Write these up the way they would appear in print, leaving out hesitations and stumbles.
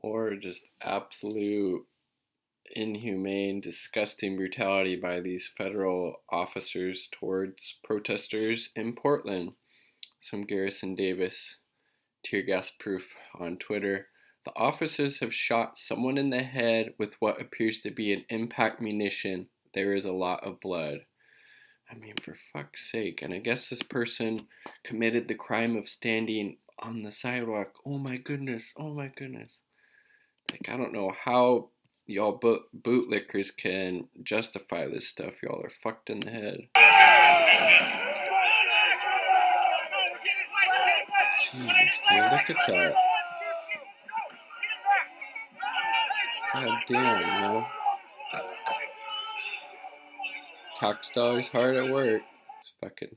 Or just absolute inhumane, disgusting brutality by these federal officers towards protesters in Portland. Some Garrison Davis tear gas proof on Twitter. The officers have shot someone in the head with what appears to be an impact munition. There is a lot of blood. I mean, for fuck's sake. And I guess this person committed the crime of standing on the sidewalk. Oh my goodness. Oh my goodness. Like, I don't know how y'all bootlickers can justify this stuff. Y'all are fucked in the head. Jesus, dude, look at that. God damn, yo. Tax dollars hard at work. It's fucking.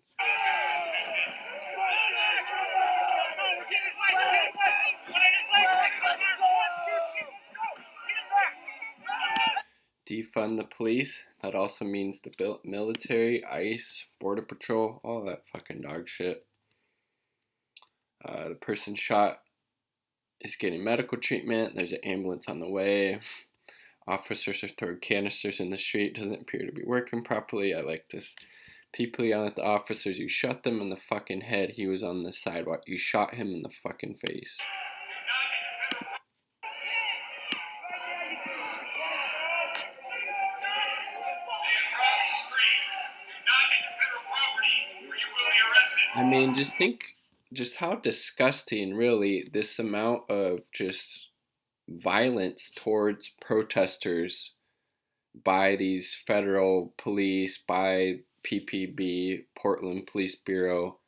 Defund the police. That also means the military, ICE, Border Patrol, all that fucking dog shit. The person shot is getting medical treatment. There's an ambulance on the way. Officers are throwing canisters in the street. Doesn't appear to be working properly. I like this. People yelling at the officers. You shot them in the fucking head. He was on the sidewalk. You shot him in the fucking face. I mean, just think just how disgusting, really, this amount of just violence towards protesters by these federal police, by PPB, Portland Police Bureau,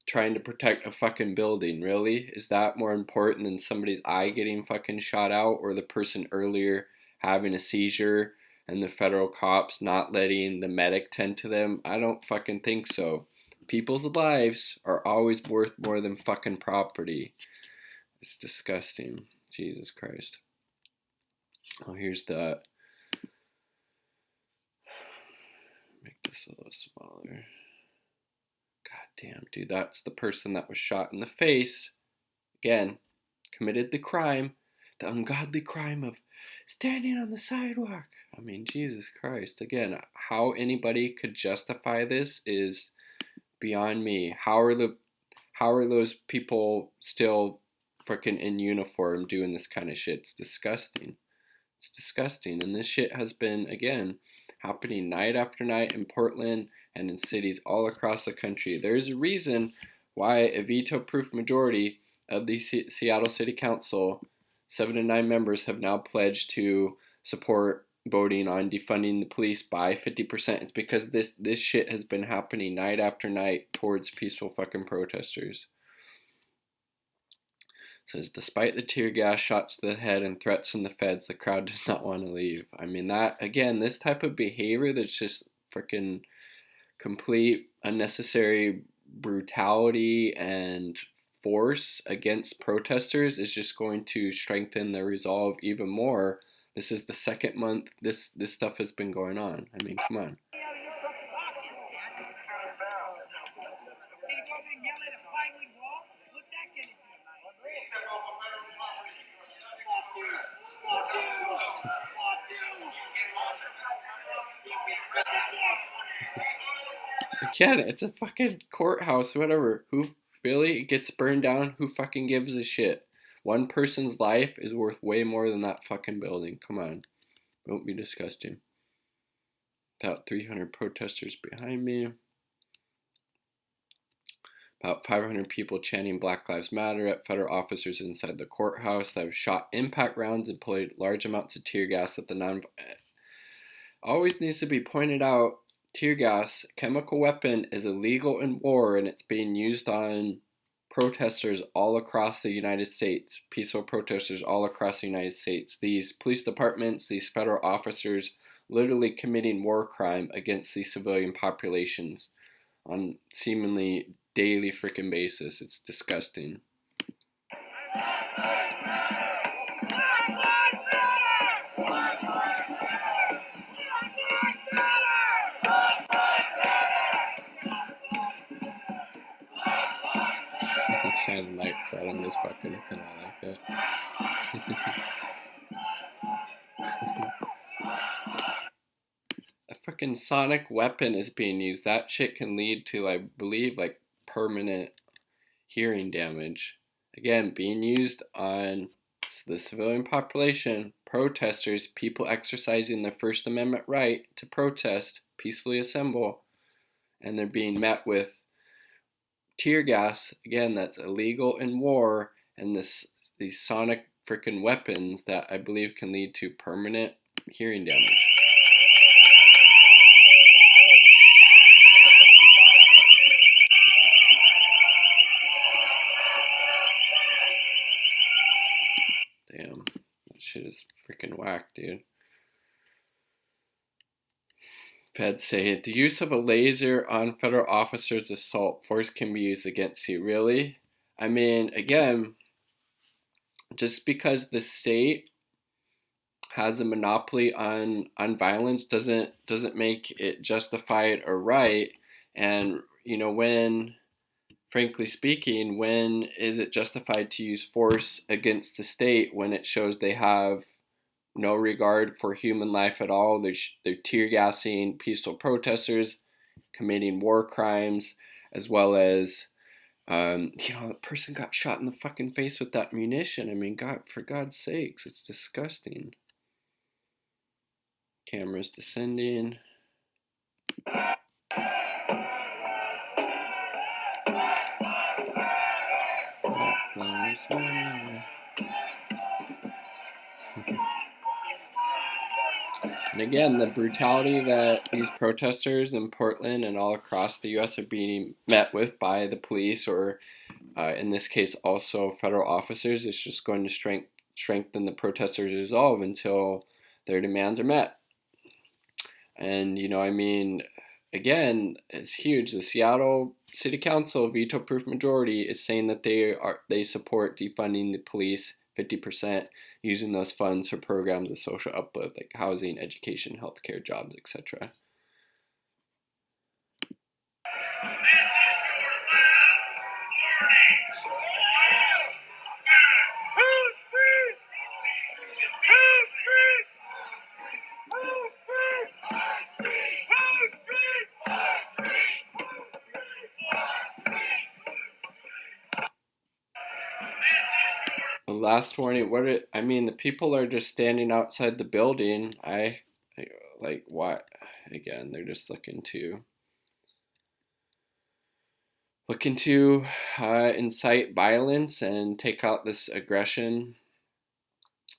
trying to protect a fucking building, really? Is that more important than somebody's eye getting fucking shot out, or the person earlier having a seizure and the federal cops not letting the medic tend to them? I don't fucking think so. People's lives are always worth more than fucking property. It's disgusting. Jesus Christ. Oh, here's the... Make this a little smaller. God damn, dude, that's the person that was shot in the face. Again, committed the crime, the ungodly crime of standing on the sidewalk. I mean, Jesus Christ. Again, how anybody could justify this is beyond me. How are those people still freaking in uniform doing this kind of shit? It's disgusting. It's disgusting. And this shit has been, again, happening night after night in Portland and in cities all across the country. There's a reason why a veto-proof majority of the Seattle City Council, 7 to 9 members, have now pledged to support voting on defunding the police by 50%. It's because this shit has been happening night after night towards peaceful fucking protesters. It says, despite the tear gas shots to the head and threats from the feds, the crowd does not want to leave. I mean, that, again, this type of behavior that's just freaking complete unnecessary brutality and force against protesters is just going to strengthen their resolve even more. This is the second month this stuff has been going on. I mean, come on. Again, it's a fucking courthouse, whatever. Who really gets burned down? Who fucking gives a shit? One person's life is worth way more than that fucking building. Come on. Don't be disgusting. About 300 protesters behind me. About 500 people chanting Black Lives Matter at federal officers inside the courthouse that have shot impact rounds and deployed large amounts of tear gas at the Always needs to be pointed out, tear gas, chemical weapon, is illegal in war, and it's being used on protesters all across the United States, peaceful protesters all across the United States. These police departments, these federal officers, literally committing war crime against the civilian populations on seemingly daily freaking basis. It's disgusting. Shining lights that. I'm just fucking with it. I like it. A fucking sonic weapon is being used. That shit can lead to, I believe, like permanent hearing damage. Again, being used on the civilian population, protesters, people exercising their First Amendment right to protest, peacefully assemble, and they're being met with tear gas. Again, that's illegal in war, and these sonic freaking weapons that I believe can lead to permanent hearing damage. Damn, that shit is freaking whack, dude. Feds say the use of a laser on federal officers' assault force can be used against you. Really? I mean, again, just because the state has a monopoly on violence doesn't make it justified or right. And when, frankly speaking, when is it justified to use force against the state when it shows they have no regard for human life at all? They're tear gassing peaceful protesters, committing war crimes, as well as the person got shot in the fucking face with that munition. I mean, God, for God's sakes, it's disgusting. Cameras descending. Black Lives Matter. And again, the brutality that these protesters in Portland and all across the U.S. are being met with by the police, or in this case also federal officers, is just going to strengthen the protesters' resolve until their demands are met. And, again, it's huge. The Seattle City Council veto-proof majority is saying that they support defunding the police 50%, using those funds for programs of social uplift like housing, education, healthcare, jobs, etc. The last warning. The people are just standing outside the building. Like what? Again, they're just looking to incite violence and take out this aggression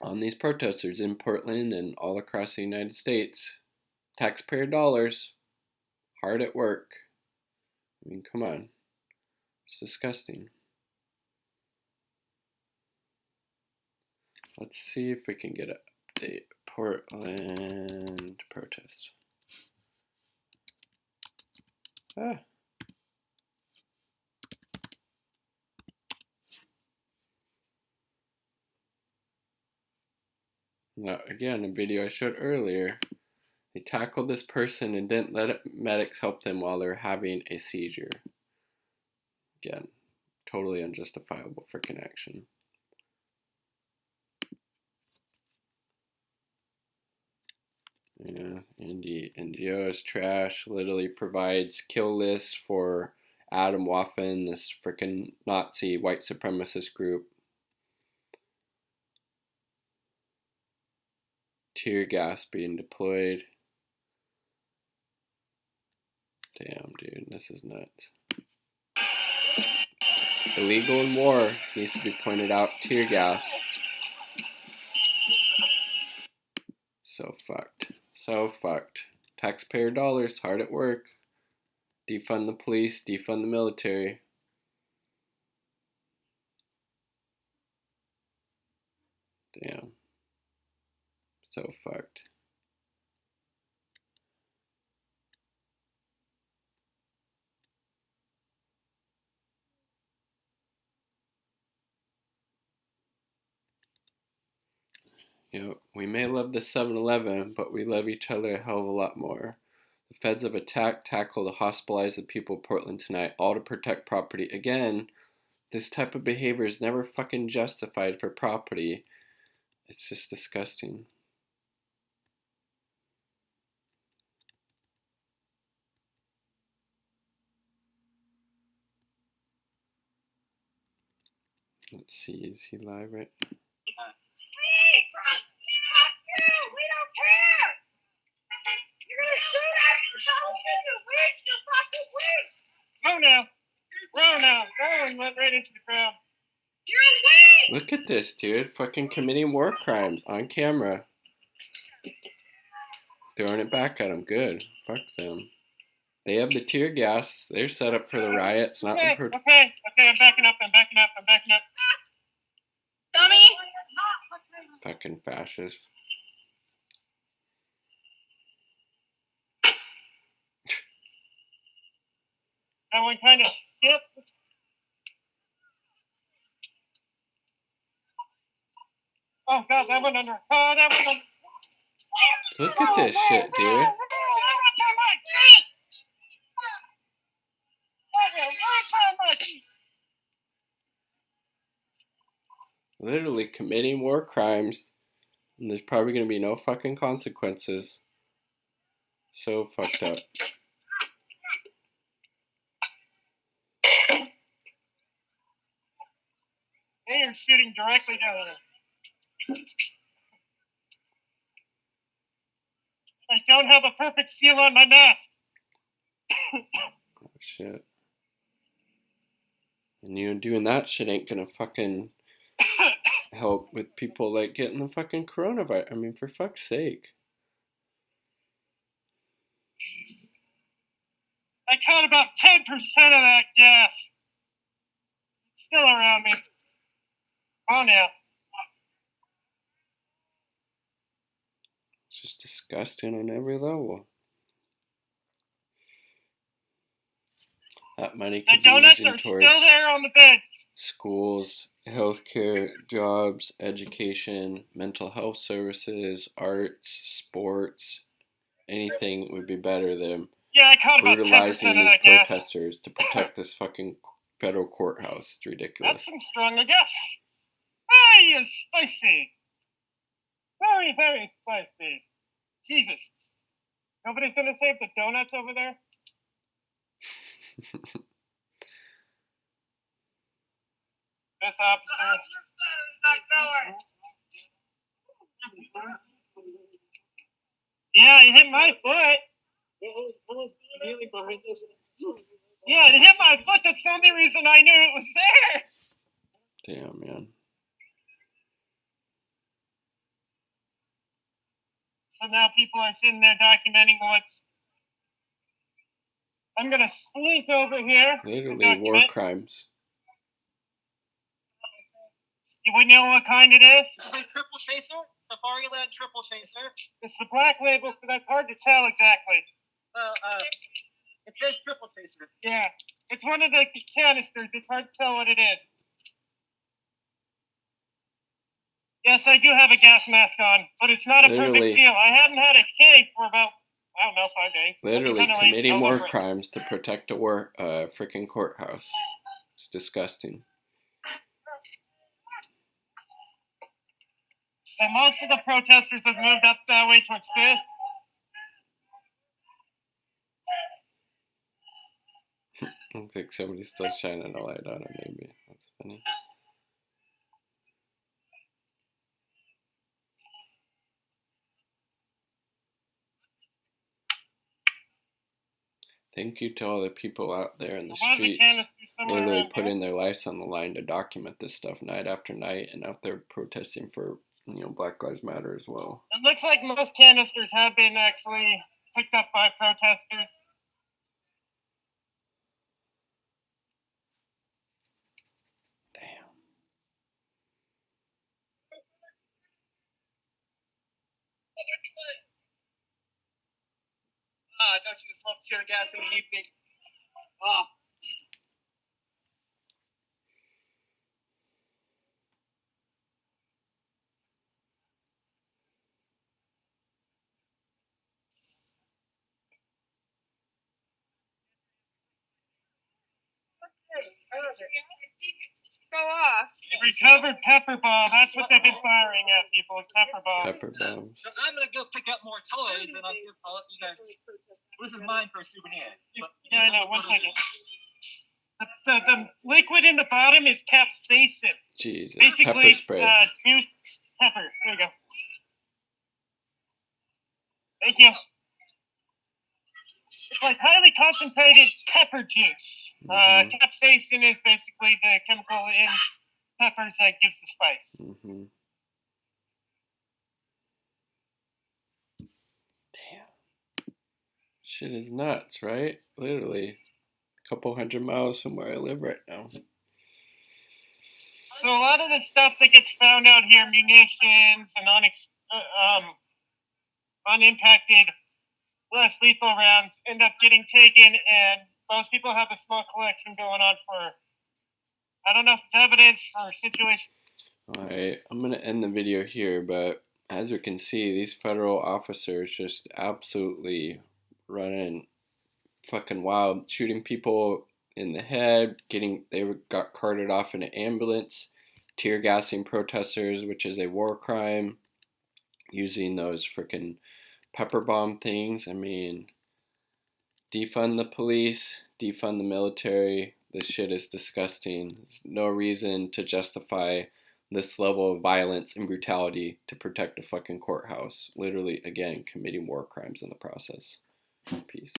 on these protesters in Portland and all across the United States. Taxpayer dollars, hard at work. I mean, come on. It's disgusting. Let's see if we can get an update. Portland protest. Now, again, a video I showed earlier. They tackled this person and didn't let medics help them while they're having a seizure. Again, totally unjustifiable freaking action. Yeah, NGO is trash. Literally provides kill lists for Adam Waffen, this freaking Nazi white supremacist group. Tear gas being deployed. Damn, dude, this is nuts. Illegal in war needs to be pointed out. Tear gas. So fucked. So fucked. Taxpayer dollars hard at work. Defund the police, defund the military. Damn. So fucked. We may love the 7-Eleven, but we love each other a hell of a lot more. The feds have attacked, tackled, and hospitalized the people of Portland tonight, all to protect property. Again, This type of behavior is never fucking justified for property. It's just disgusting. Let's see, is he live right? We don't care! You're gonna shoot at yourself, you witch, you fucking witch! Now. That one went right into the crowd. You're a witch! Look at this, dude. Fucking committing war crimes on camera. Throwing it back at them. Good. Fuck them. They have the tear gas. They're set up for the riots, not the protest. Okay, I'm backing up. Dummy! Fucking fascist. That one kind of skipped. Oh god, that went under. Look at this shit, dude. Literally committing war crimes, and there's probably gonna be no fucking consequences. So fucked up. They are shooting directly down there. I don't have a perfect seal on my mask. Oh shit. And you doing that shit ain't gonna fucking help with people like getting the fucking coronavirus. I mean, for fuck's sake. I caught about 10% of that gas. It's still around me. Oh, now. It's just disgusting on every level. That money The could be donuts used are towards still there on the bed. schools, healthcare, jobs, education, mental health services, arts, sports. Anything would be better than Yeah, I caught about 10% brutalizing of these that gas. protesters to protect this fucking federal courthouse. It's ridiculous. That's some stronger gas. Very spicy. Very, very spicy. Jesus. Nobody's gonna save the donuts over there? This officer. Yeah, it hit my foot. Yeah, it hit my foot. That's the only reason I knew it was there. Damn, man. So now people are sitting there documenting what's. I'm gonna slink over here. Literally war crimes. You wouldn't know what kind it is? This is a triple chaser, Safari Land triple chaser. It's the black label, so that's hard to tell exactly. It says triple chaser. Yeah, it's one of the canisters. It's hard to tell what it is. Yes, I do have a gas mask on, but it's not a perfect deal. I haven't had a shave for about, I don't know, 5 days. Literally committing war crimes to protect a freaking courthouse. It's disgusting. So most of the protesters have moved up that way towards 5th. I think somebody's still shining a light on it, maybe. That's funny. Thank you to all the people out there in the streets, literally putting their lives on the line to document this stuff night after night, and out there protesting for, Black Lives Matter as well. It looks like most canisters have been actually picked up by protesters. Damn. Don't you just love tear gas in the evening? Ah. Go off. Recovered pepper bomb. That's what they've been firing at people. Is pepper bombs. Pepper bomb. So I'm gonna go pick up more toys, and I'll let you guys. This is mine for a souvenir. Yeah, I know. 1 second. The liquid in the bottom is capsaicin. Jesus. Basically, Pepper spray. juice pepper. There you go. Thank you. It's like highly concentrated pepper juice. Capsaicin is basically the chemical in peppers that gives the spice. Damn. Shit is nuts, right? Literally. A couple 100 miles from where I live right now. So a lot of the stuff that gets found out here, munitions and unimpacted, less lethal rounds, end up getting taken, and most people have a small collection going on for, I don't know if it's evidence for situation. Alright, I'm gonna end the video here, but as you can see, these federal officers just absolutely running fucking wild, shooting people in the head, they got carted off in an ambulance, tear gassing protesters, which is a war crime, using those freaking pepper bomb things. I mean, defund the police, defund the military. This shit is disgusting. There's no reason to justify this level of violence and brutality to protect a fucking courthouse. Literally, again, committing war crimes in the process. Peace.